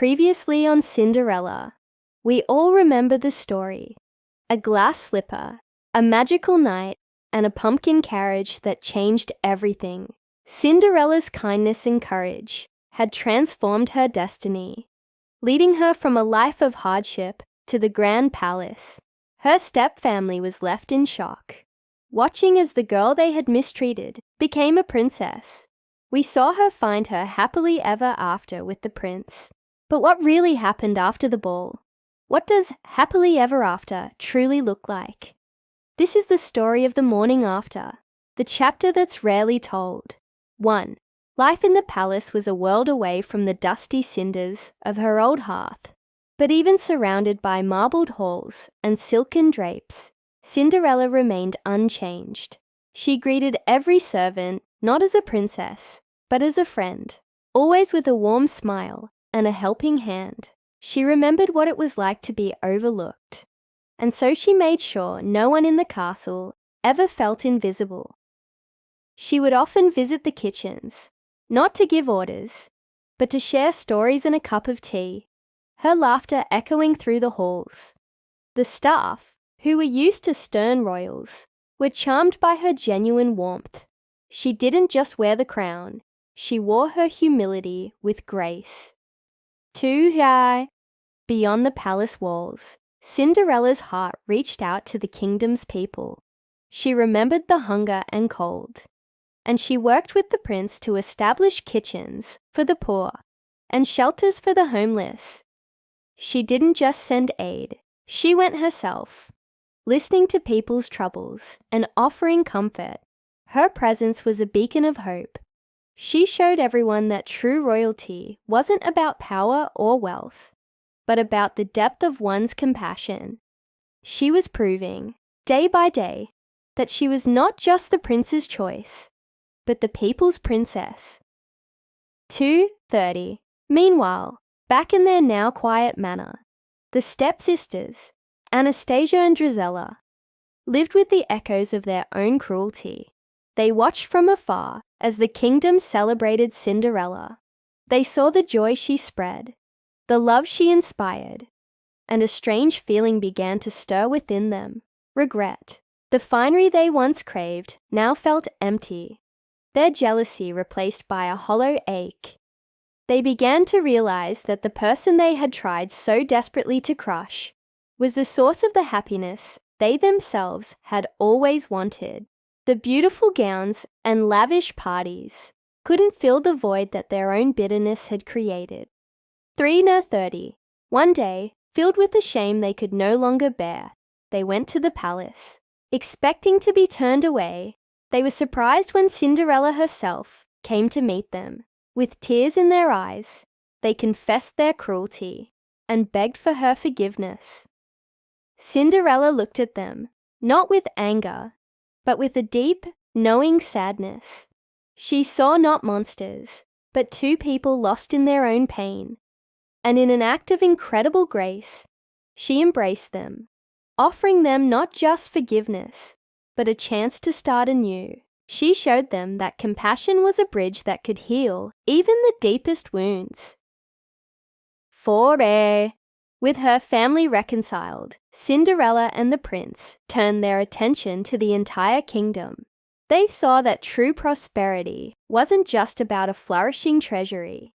Previously on Cinderella, we all remember the story. A glass slipper, a magical night, and a pumpkin carriage that changed everything. Cinderella's kindness and courage had transformed her destiny, leading her from a life of hardship to the grand palace. Her step-family was left in shock, watching as the girl they had mistreated became a princess. We saw her find her happily ever after with the prince. But what really happened after the ball? What does happily ever after truly look like? This is the story of the morning after, the chapter that's rarely told. 1. Life in the palace was a world away from the dusty cinders of her old hearth. But even surrounded by marbled halls and silken drapes, Cinderella remained unchanged. She greeted every servant not as a princess, but as a friend, always with a warm smile and a helping hand. She remembered what it was like to be overlooked, and so she made sure no one in the castle ever felt invisible. She would often visit the kitchens, not to give orders, but to share stories and a cup of tea, her laughter echoing through the halls. The staff, who were used to stern royals, were charmed by her genuine warmth. She didn't just wear the crown, she wore her humility with grace. 2. Beyond the palace walls, Cinderella's heart reached out to the kingdom's people. She remembered the hunger and cold, and she worked with the prince to establish kitchens for the poor and shelters for the homeless. She didn't just send aid, she went herself, listening to people's troubles and offering comfort. Her presence was a beacon of hope. She showed everyone that true royalty wasn't about power or wealth, but about the depth of one's compassion. She was proving, day by day, that she was not just the prince's choice, but the people's princess. 2:30. Meanwhile, back in their now quiet manor, the stepsisters, Anastasia and Drizella, lived with the echoes of their own cruelty. They watched from afar as the kingdom celebrated Cinderella. They saw the joy she spread, the love she inspired, and a strange feeling began to stir within them. Regret. The finery they once craved now felt empty, their jealousy replaced by a hollow ache. They began to realize that the person they had tried so desperately to crush was the source of the happiness they themselves had always wanted. The beautiful gowns and lavish parties couldn't fill the void that their own bitterness had created. 3:30. One day, filled with the shame they could no longer bear, they went to the palace. Expecting to be turned away, they were surprised when Cinderella herself came to meet them. With tears in their eyes, they confessed their cruelty and begged for her forgiveness. Cinderella looked at them, not with anger, but with a deep, knowing sadness. She saw not monsters, but two people lost in their own pain, and in an act of incredible grace, she embraced them, offering them not just forgiveness, but a chance to start anew. She showed them that compassion was a bridge that could heal even the deepest wounds. 4. With her family reconciled, Cinderella and the prince turned their attention to the entire kingdom. They saw that true prosperity wasn't just about a flourishing treasury,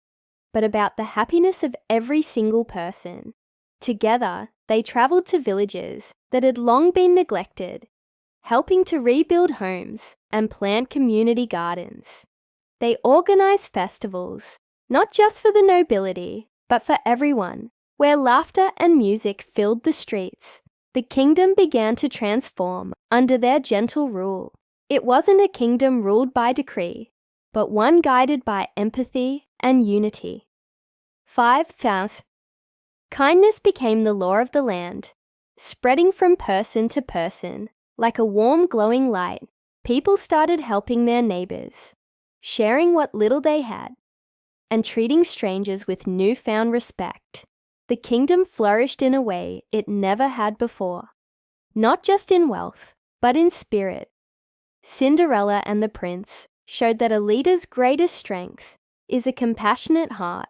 but about the happiness of every single person. Together, they traveled to villages that had long been neglected, helping to rebuild homes and plant community gardens. They organized festivals, not just for the nobility, but for everyone, where laughter and music filled the streets. The kingdom began to transform under their gentle rule. It wasn't a kingdom ruled by decree, but one guided by empathy and unity. 5. Kindness became the law of the land, spreading from person to person. Like a warm, glowing light, people started helping their neighbors, sharing what little they had, and treating strangers with newfound respect. The kingdom flourished in a way it never had before, not just in wealth, but in spirit. Cinderella and the prince showed that a leader's greatest strength is a compassionate heart.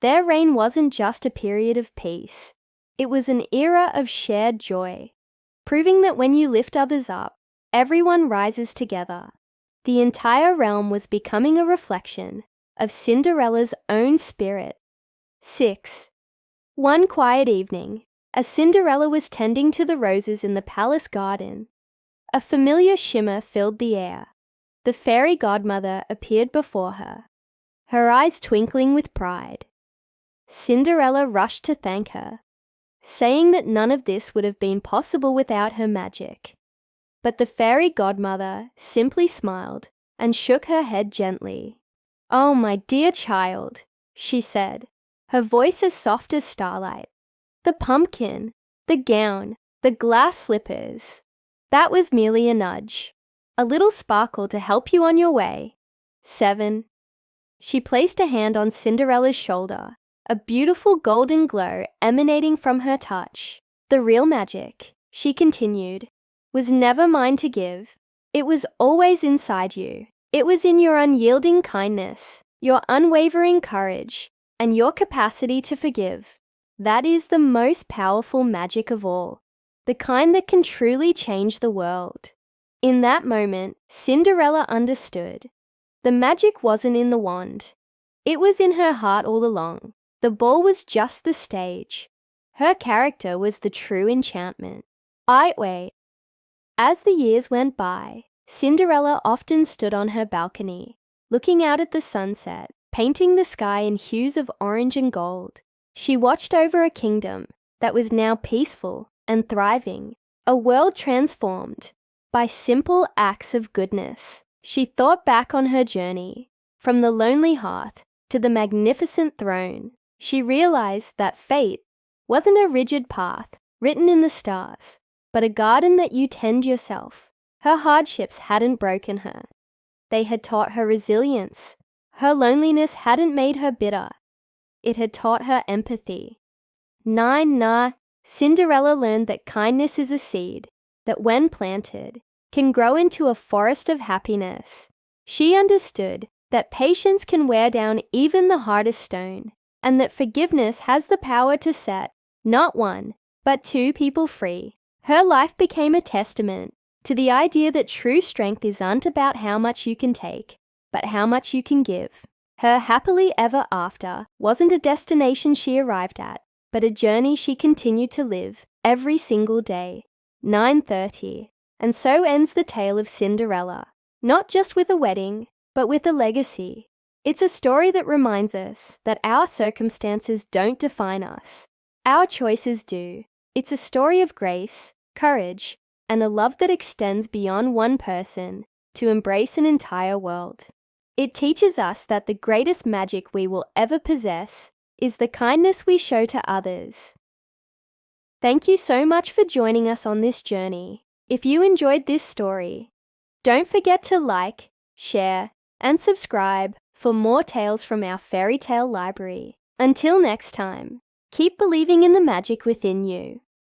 Their reign wasn't just a period of peace. It was an era of shared joy, proving that when you lift others up, everyone rises together. The entire realm was becoming a reflection of Cinderella's own spirit. 6. One quiet evening, as Cinderella was tending to the roses in the palace garden, a familiar shimmer filled the air. The fairy godmother appeared before her, her eyes twinkling with pride. Cinderella rushed to thank her, saying that none of this would have been possible without her magic. But the fairy godmother simply smiled and shook her head gently. "Oh, my dear child," she said, her voice as soft as starlight. "The pumpkin, the gown, the glass slippers. That was merely a nudge, a little sparkle to help you on your way." 7. She placed a hand on Cinderella's shoulder, a beautiful golden glow emanating from her touch. "The real magic," she continued, "was never mine to give. It was always inside you. It was in your unyielding kindness, your unwavering courage, and your capacity to forgive. That is the most powerful magic of all, the kind that can truly change the world." In that moment, Cinderella understood. The magic wasn't in the wand. It was in her heart all along. The ball was just the stage. Her character was the true enchantment. As the years went by, Cinderella often stood on her balcony, looking out at the sunset, painting the sky in hues of orange and gold. She watched over a kingdom that was now peaceful and thriving, a world transformed by simple acts of goodness. She thought back on her journey, from the lonely hearth to the magnificent throne. She realized that fate wasn't a rigid path written in the stars, but a garden that you tend yourself. Her hardships hadn't broken her. They had taught her resilience. Her loneliness hadn't made her bitter. It had taught her empathy. 9. Cinderella learned that kindness is a seed that, when planted, can grow into a forest of happiness. She understood that patience can wear down even the hardest stone, and that forgiveness has the power to set not one, but two people free. Her life became a testament to the idea that true strength isn't about how much you can take, but how much you can give. Her happily ever after wasn't a destination she arrived at, but a journey she continued to live every single day. 9:30. And so ends the tale of Cinderella, not just with a wedding, but with a legacy. It's a story that reminds us that our circumstances don't define us. Our choices do. It's a story of grace, courage, and a love that extends beyond one person to embrace an entire world. It teaches us that the greatest magic we will ever possess is the kindness we show to others. Thank you so much for joining us on this journey. If you enjoyed this story, don't forget to like, share, and subscribe for more tales from our fairy tale library. Until next time, keep believing in the magic within you.